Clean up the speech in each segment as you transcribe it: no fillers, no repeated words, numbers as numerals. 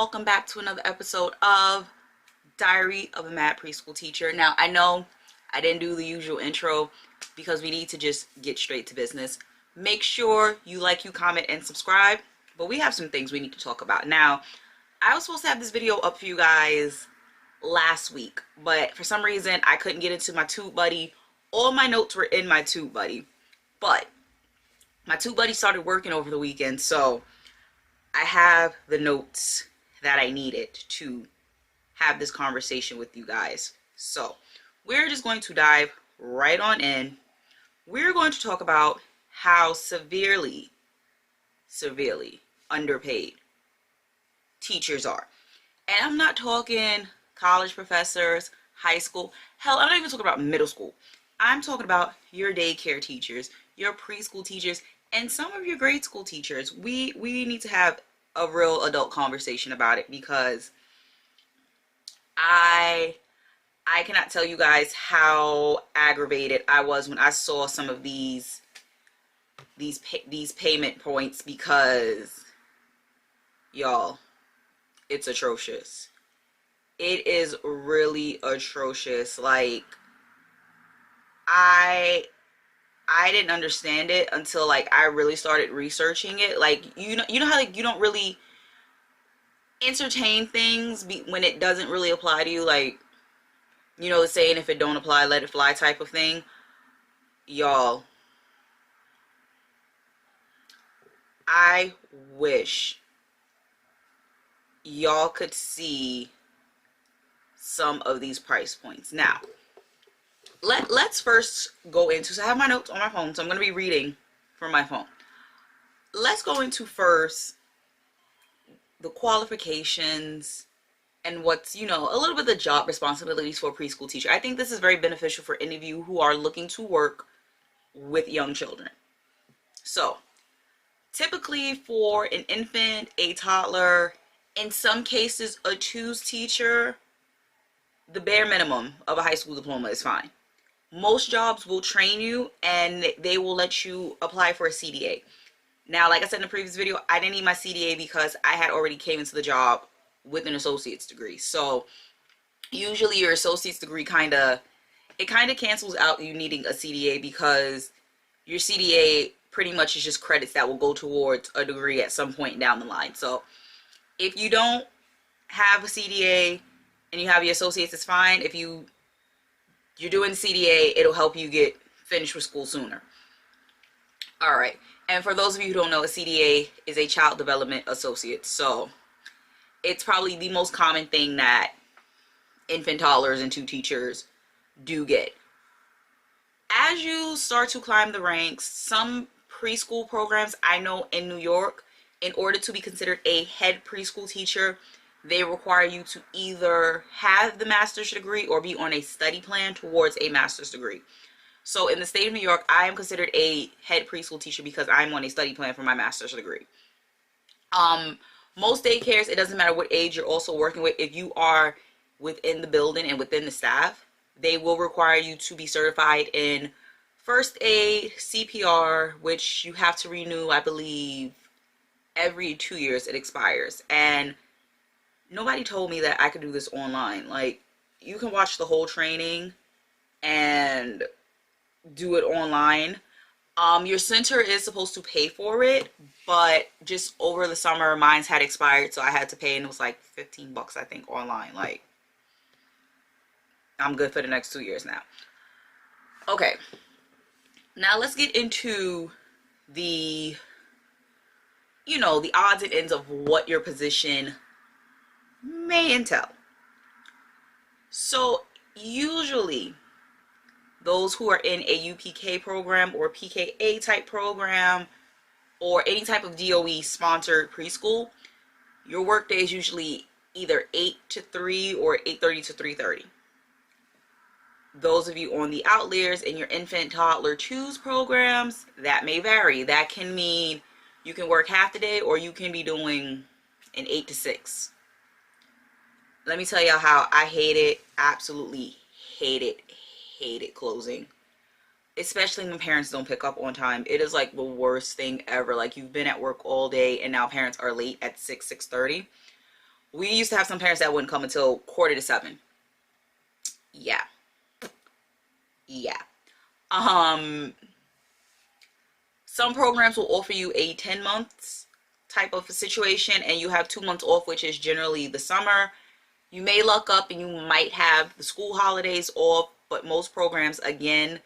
welcome back to another episode of Diary of a Mad Preschool Teacher. Now, I know I didn't do the usual intro because we need to just get straight to business. Make sure you like, you comment, and subscribe, but we have some things we need to talk about. Now, I was supposed to have this video up for you guys last week, but for some reason, I couldn't get into my TubeBuddy. All my notes were in my TubeBuddy, but my TubeBuddy started working over the weekend, so I have the notes that I needed to have this conversation with you guys. So we're just going to dive right on in. We're going to talk about how severely underpaid teachers are. And I'm not talking college professors, high school. Hell, I'm not even talking about middle school. I'm talking about your daycare teachers, your preschool teachers, and some of your grade school teachers. We need to have a real adult conversation about it, because I cannot tell you guys how aggravated I was when I saw some of these payment points, because y'all, it's atrocious. It is really atrocious. Like, I didn't understand it until like I really started researching it. Like, you know how like you don't really entertain things when it doesn't really apply to you, like, you know the saying, if it don't apply, let it fly type of thing. Y'all, I wish y'all could see some of these price points. Now, let's first go into, so I have my notes on my phone, so I'm going to be reading from my phone. Let's go into first the qualifications and what's, a little bit of the job responsibilities for a preschool teacher. I think this is very beneficial for any of you who are looking to work with young children. So, typically for an infant, a toddler, in some cases a twos teacher, the bare minimum of a high school diploma is fine. Most jobs will train you and they will let you apply for a CDA. Now, like I said in the previous video, I didn't need my CDA because I had already came into the job with an associate's degree. So usually your associate's degree kind of cancels out you needing a CDA, because your CDA pretty much is just credits that will go towards a degree at some point down the line. So if you don't have a CDA and you have your associates, it's fine. If you're doing CDA, it'll help you get finished with school sooner. All right. And for those of you who don't know, a CDA is a child development associate. So it's probably the most common thing that infant, toddlers, and two teachers do get. As you start to climb the ranks, some preschool programs, I know in New York, in order to be considered a head preschool teacher, they require you to either have the master's degree or be on a study plan towards a master's degree. So in the state of New York, I am considered a head preschool teacher because I'm on a study plan for my master's degree. Most daycares, it doesn't matter what age you're also working with. If you are within the building and within the staff, they will require you to be certified in first aid, CPR, which you have to renew, I believe, every 2 years it expires. And nobody told me that I could do this online. Like, you can watch the whole training and do it online. Your center is supposed to pay for it, but just over the summer, mine's had expired, so I had to pay, and it was like $15, I think, online. Like, I'm good for the next 2 years now. Okay. Now let's get into the odds and ends of what your position may entail. So usually those who are in a UPK program or PKA type program or any type of DOE sponsored preschool, your work day is usually either 8 to 3 or 8:30 to 3:30. Those of you on the outliers in your infant, toddler, twos programs, that may vary. That can mean you can work half the day or you can be doing an 8 to 6. Let me tell y'all how I hate it, absolutely hate it closing. Especially when parents don't pick up on time. It is like the worst thing ever. Like, you've been at work all day and now parents are late at 6:30. We used to have some parents that wouldn't come until 6:45. Yeah. Yeah. Some programs will offer you a 10 months type of a situation, and you have 2 months off, which is generally the summer. You may luck up and you might have the school holidays off, but most programs, again,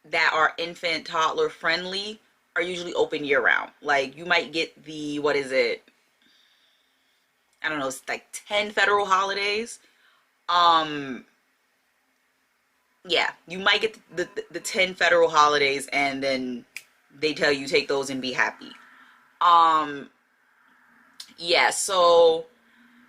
that are infant toddler friendly are usually open year round. Like, you might get the, what is it? I don't know, it's like 10 federal holidays. Yeah, you might get the 10 federal holidays, and then they tell you take those and be happy. Yeah, so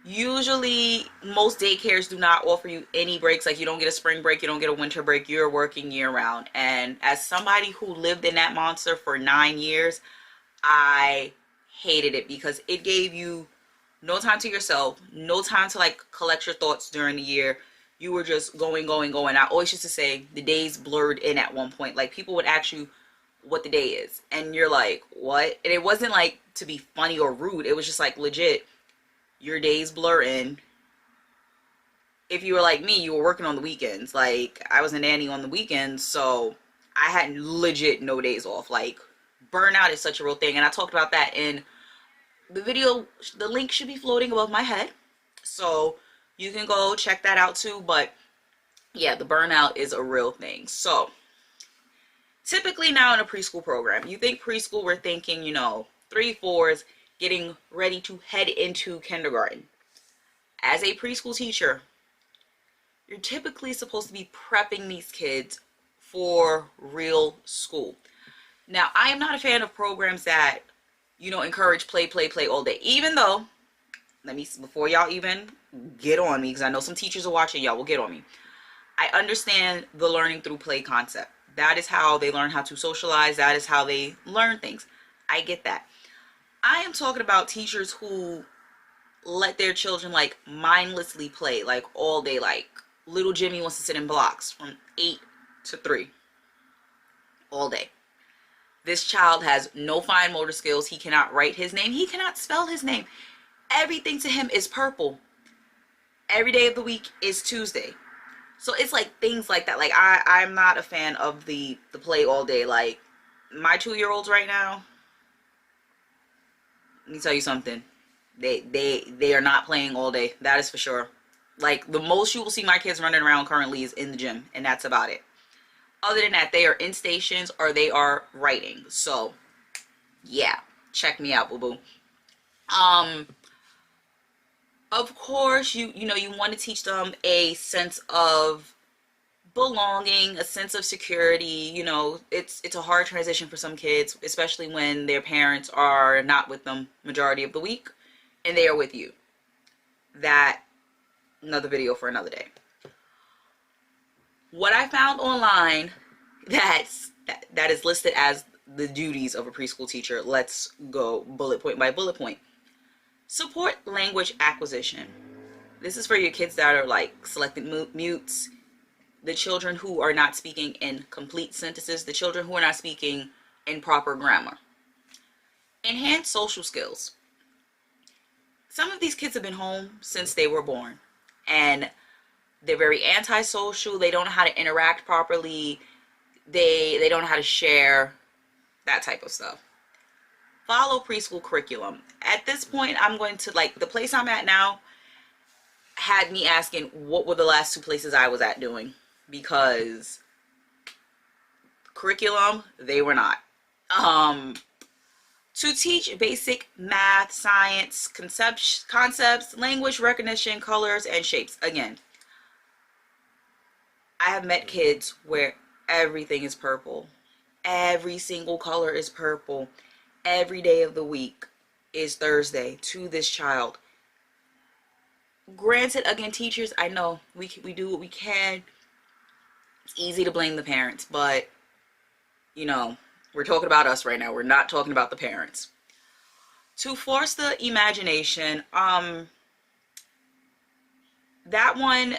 usually most daycares do not offer you any breaks. Like, you don't get a spring break, you don't get a winter break, you're working year round. And as somebody who lived in that monster for 9 years, I hated it because it gave you no time to yourself, no time to like collect your thoughts during the year. You were just going. I always used to say the days blurred in at one point. Like, people would ask you what the day is, and you're like, what? And it wasn't like to be funny or rude. It was just like, legit, your days blur in. If you were like me, you were working on the weekends. Like, I was a nanny on the weekends, so I had legit no days off. Like, burnout is such a real thing, and I talked about that in the video. The link should be floating above my head, so you can go check that out too. But yeah, the burnout is a real thing. So typically now in a preschool program, you think preschool, we're thinking, 3, 4s, getting ready to head into kindergarten. As a preschool teacher, you're typically supposed to be prepping these kids for real school. Now, I am not a fan of programs that, encourage play all day. Even though, before y'all even get on me, because I know some teachers are watching, y'all will get on me. I understand the learning through play concept. That is how they learn how to socialize. That is how they learn things. I get that. I am talking about teachers who let their children like mindlessly play like all day. Like, little Jimmy wants to sit in blocks from 8 to 3 all day. This child has no fine motor skills. He cannot write his name. He cannot spell his name. Everything to him is purple. Every day of the week is Tuesday. So it's like things like that. Like, I'm not a fan of the play all day. Like, my 2-year-olds right now, let me tell you something. They are not playing all day. That is for sure. Like, the most you will see my kids running around currently is in the gym, and that's about it. Other than that, they are in stations or they are writing. So yeah, check me out, boo-boo. Of course, you want to teach them a sense of belonging, a sense of security. It's a hard transition for some kids, especially when their parents are not with them majority of the week and they are with you. That, another video for another day. What I found online that is listed as the duties of a preschool teacher. Let's go bullet point by bullet point. Support language acquisition. This is for your kids that are like selected mutes, the children who are not speaking in complete sentences, the children who are not speaking in proper grammar. Enhance social skills. Some of these kids have been home since they were born, and they're very antisocial. They don't know how to interact properly. They don't know how to share, that type of stuff. Follow preschool curriculum. At this point, I'm going to, like, the place I'm at now had me asking what were the last 2 places I was at doing, because curriculum, they were not. To teach basic math, science, concepts, language recognition, colors, and shapes. Again, I have met kids where everything is purple. Every single color is purple. Every day of the week is Thursday to this child. Granted, again, teachers, I know we do what we can. It's easy to blame the parents, but we're talking about us right now. We're not talking about the parents. To force the imagination, that one,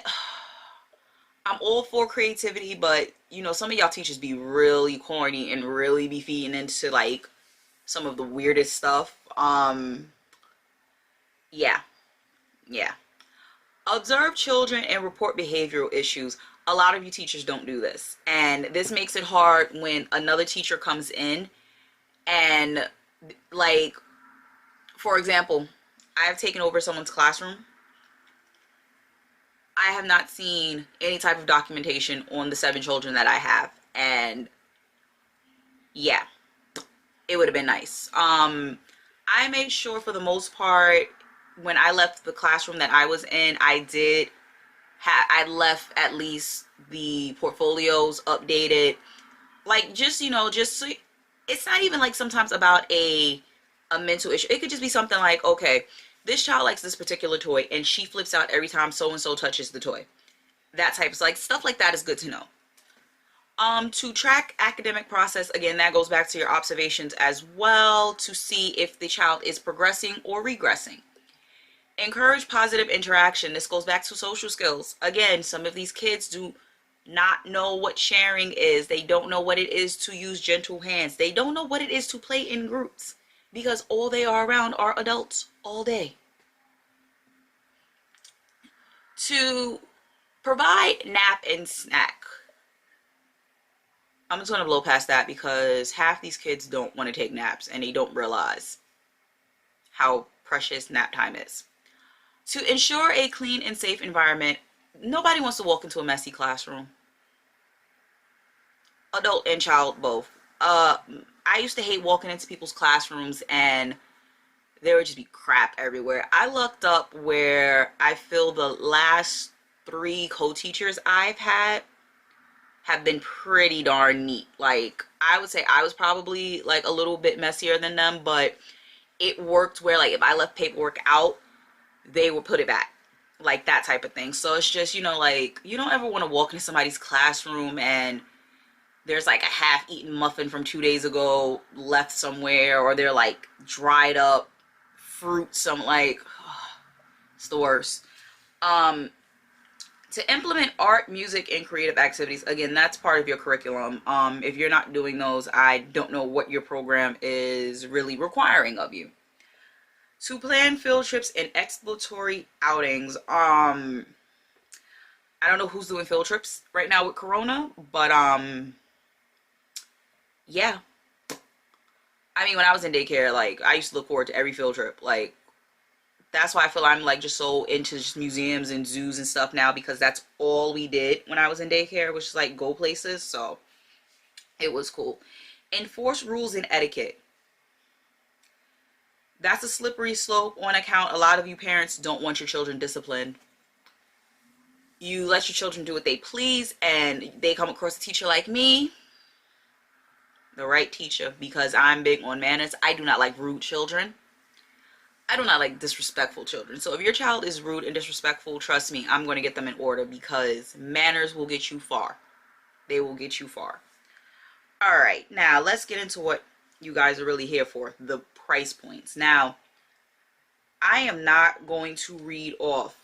I'm all for creativity, but some of y'all teachers be really corny and really be feeding into like some of the weirdest stuff. Yeah, Yeah. Observe children and report behavioral issues. A lot of you teachers don't do this. And this makes it hard when another teacher comes in and, like, for example, I have taken over someone's classroom. I have not seen any type of documentation on the 7 children that I have. And yeah, it would have been nice. I made sure for the most part when I left the classroom that I was in, I left at least the portfolios updated. Like, just, just so it's not even like sometimes about a mental issue. It could just be something like, okay, this child likes this particular toy and she flips out every time so and so touches the toy. That type of, like, stuff like that is good to know. To track academic process, again, that goes back to your observations as well, to see if the child is progressing or regressing. Encourage positive interaction. This goes back to social skills. Again, some of these kids do not know what sharing is. They don't know what it is to use gentle hands. They don't know what it is to play in groups because all they are around are adults all day. To provide nap and snack. I'm just going to blow past that because half these kids don't want to take naps and they don't realize how precious nap time is. To ensure a clean and safe environment. Nobody wants to walk into a messy classroom. Adult and child both. I used to hate walking into people's classrooms and there would just be crap everywhere. I looked up where I feel the last 3 co-teachers I've had have been pretty darn neat. Like, I would say I was probably like a little bit messier than them, but it worked where, like, if I left paperwork out, they would put it back, like that type of thing. So it's just, like, you don't ever want to walk into somebody's classroom and there's like a half-eaten muffin from 2 days ago left somewhere, or they're like dried up fruit, it's the worst. To implement art, music, and creative activities. Again, that's part of your curriculum. If you're not doing those, I don't know what your program is really requiring of you. To plan field trips and exploratory outings. I don't know who's doing field trips right now with Corona, but yeah. I mean, when I was in daycare, like, I used to look forward to every field trip. Like, that's why I feel I'm like just so into just museums and zoos and stuff now, because that's all we did when I was in daycare, was just like go places. So it was cool. Enforce rules and etiquette. That's a slippery slope on account a lot of you parents don't want your children disciplined. You let your children do what they please and they come across a teacher like me, the right teacher, because I'm big on manners. I do not like rude children. I do not like disrespectful children. So if your child is rude and disrespectful, trust me, I'm going to get them in order, because manners will get you far. They will get you far. All right, now let's get into what you guys are really here for, the price points. Now, I am not going to read off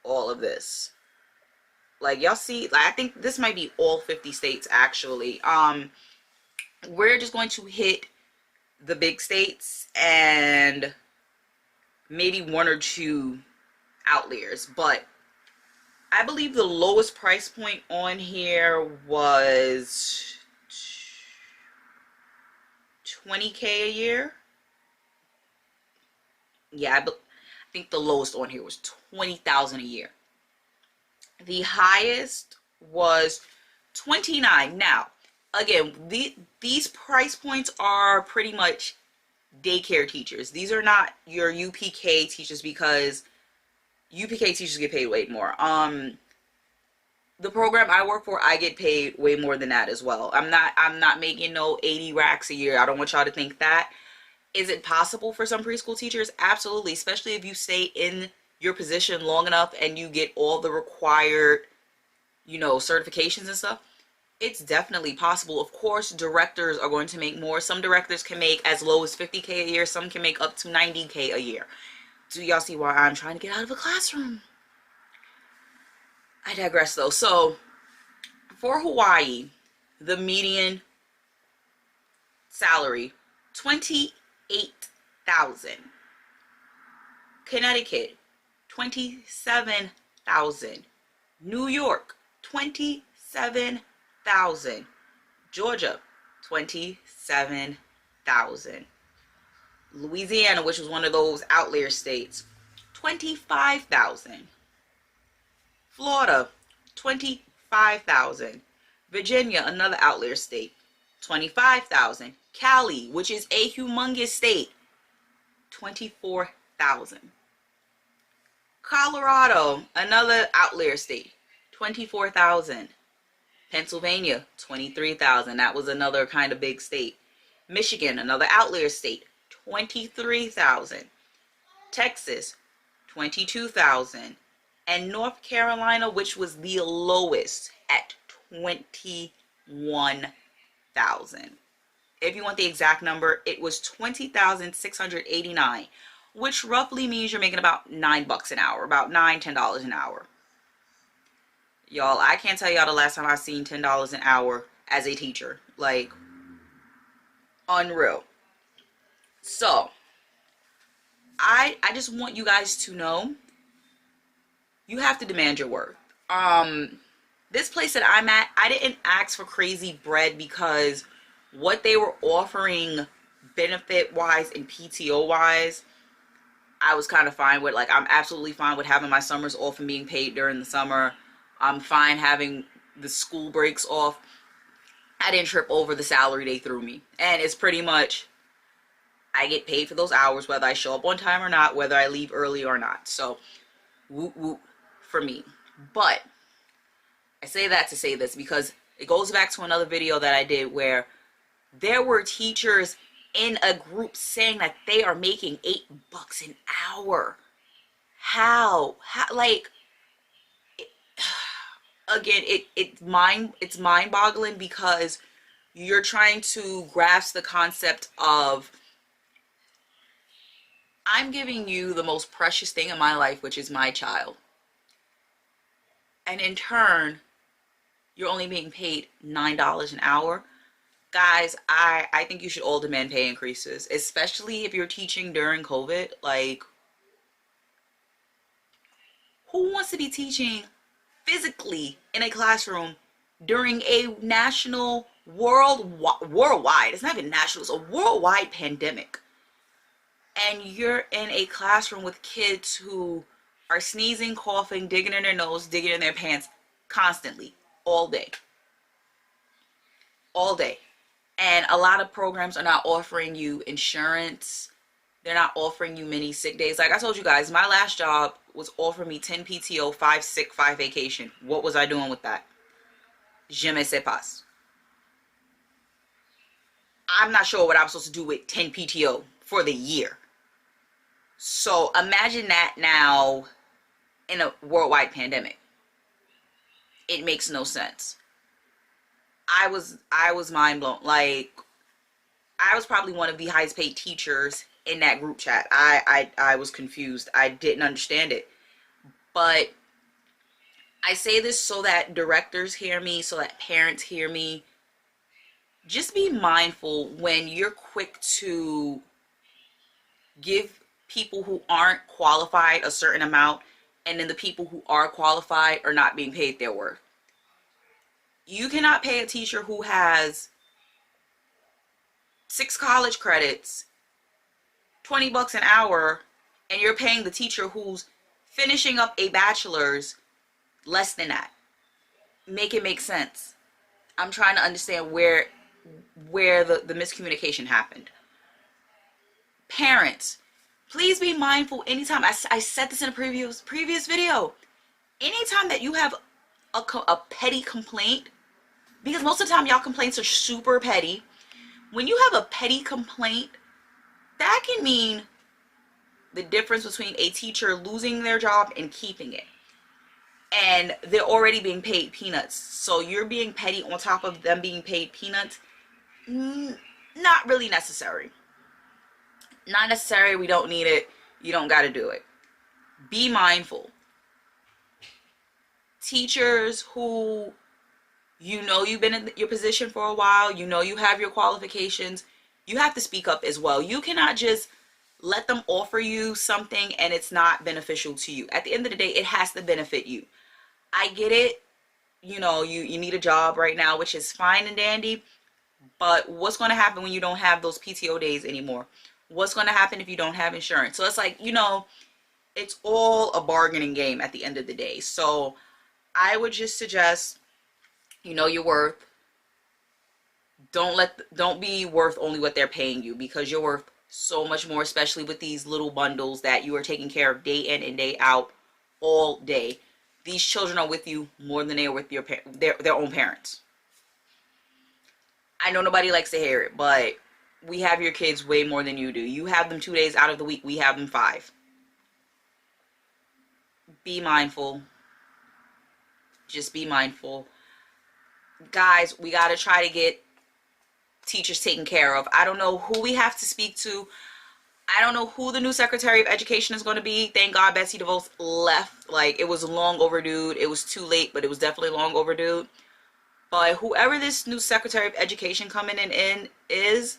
all of this. Like, y'all see, like, I think this might be all 50 states actually. We're just going to hit the big states and maybe 1 or 2 outliers, but I believe the lowest price point on here was $20K a year. Yeah, I think the lowest on here was $20,000 a year. The highest was $29,000. Now, again, these price points are pretty much daycare teachers. These are not your UPK teachers, because UPK teachers get paid way more. The program I work for, I get paid way more than that as well. I'm not making no 80 racks a year. I don't want y'all to think that. Is it possible for some preschool teachers? Absolutely, especially if you stay in your position long enough and you get all the required, certifications and stuff. It's definitely possible. Of course, directors are going to make more. Some directors can make as low as $50K a year. Some can make up to $90K a year. Do y'all see why I'm trying to get out of a classroom? I digress though. So for Hawaii, the median salary, 28,000 Connecticut, 27,000. New York, 27,000. Georgia, 27,000. Louisiana, which was one of those outlier states, 25,000. Florida, 25,000. Virginia, another outlier state, 25,000. Cali, which is a humongous state, 24,000. Colorado, another outlier state, 24,000. Pennsylvania, 23,000. That was another kind of big state. Michigan, another outlier state, 23,000. Texas, 22,000. And North Carolina, which was the lowest, at 21,000. If you want the exact number, it was 20,689, which roughly means you're making about $9 an hour, about $10 an hour. Y'all, I can't tell y'all the last time I've seen $10 an hour as a teacher. Like, unreal. So, I just want you guys to know, you have to demand your worth. This place that I'm at, I didn't ask for crazy bread because what they were offering benefit-wise and PTO-wise, I was kind of fine with. Like, I'm absolutely fine with having my summers off and being paid during the summer. I'm fine having the school breaks off. I didn't trip over the salary they threw me. And it's pretty much, I get paid for those hours, whether I show up on time or not, whether I leave early or not. So, whoop whoop for me. But, I say that to say this because it goes back to another video that I did where there were teachers in a group saying that they are making $8 an hour. How? Like, again, it's mind-boggling because you're trying to grasp the concept of, I'm giving you the most precious thing in my life, which is my child. And in turn, you're only being paid $9 an hour. Guys, I think you should all demand pay increases, especially if you're teaching during COVID. Like, who wants to be teaching physically in a classroom during a national, worldwide, it's not even national, it's a worldwide pandemic, and you're in a classroom with kids who are sneezing, coughing, digging in their nose, digging in their pants constantly, all day, and a lot of programs are not offering you insurance. They're not offering you many sick days. Like I told you guys, my last job was offering me 10 PTO, 5 sick, 5 vacation. What was I doing with that? Je ne sais pas. I'm not sure what I'm supposed to do with 10 PTO for the year. So imagine that now in a worldwide pandemic. It makes no sense. I was mind blown. Like, I was probably one of the highest paid teachers in that group chat. I was confused. I didn't understand it. But I say this so that directors hear me, so that parents hear me. Just be mindful when you're quick to give people who aren't qualified a certain amount, and then the people who are qualified are not being paid their worth. You cannot pay a teacher who has 6 college credits $20 an hour, and you're paying the teacher who's finishing up a bachelor's less than that. Make it make sense. I'm trying to understand where the miscommunication happened. Parents, please be mindful. Anytime, I said this in a previous video, anytime that you have a petty complaint, because most of the time y'all complaints are super petty. When you have a petty complaint, that can mean the difference between a teacher losing their job and keeping it. And they're already being paid peanuts. So you're being petty on top of them being paid peanuts. Not really necessary. Not necessary. We don't need it. You don't got to do it. Be mindful. Teachers who, you know, you've been in your position for a while, you know you have your qualifications, you have to speak up as well. You cannot just let them offer you something and it's not beneficial to you. At the end of the day, it has to benefit you. I get it. You know, you need a job right now, which is fine and dandy. But what's going to happen when you don't have those PTO days anymore? What's going to happen if you don't have insurance? So it's like, you know, it's all a bargaining game at the end of the day. So I would just suggest, you know your worth. Don't be worth only what they're paying you, because you're worth so much more, especially with these little bundles that you are taking care of day in and day out, all day. These children are with you more than they are with their own parents. I know nobody likes to hear it, but we have your kids way more than you do. You have them 2 days out of the week. We have them 5. Be mindful. Just be mindful. Guys, we got to try to get teachers taken care of. I don't know who we have to speak to. I don't know who the new Secretary of Education is going to be. Thank God Betsy DeVos left. Like, it was long overdue. It was too late, but it was definitely long overdue. But whoever this new Secretary of Education coming in is,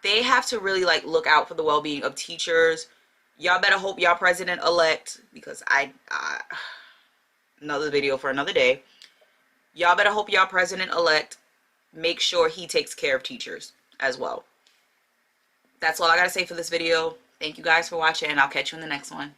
they have to really, like, look out for the well-being of teachers. Y'all better hope y'all president-elect, because another video for another day. Y'all better hope y'all president-elect make sure he takes care of teachers as well. That's all I gotta say for this video. Thank you guys for watching, and I'll catch you in the next one.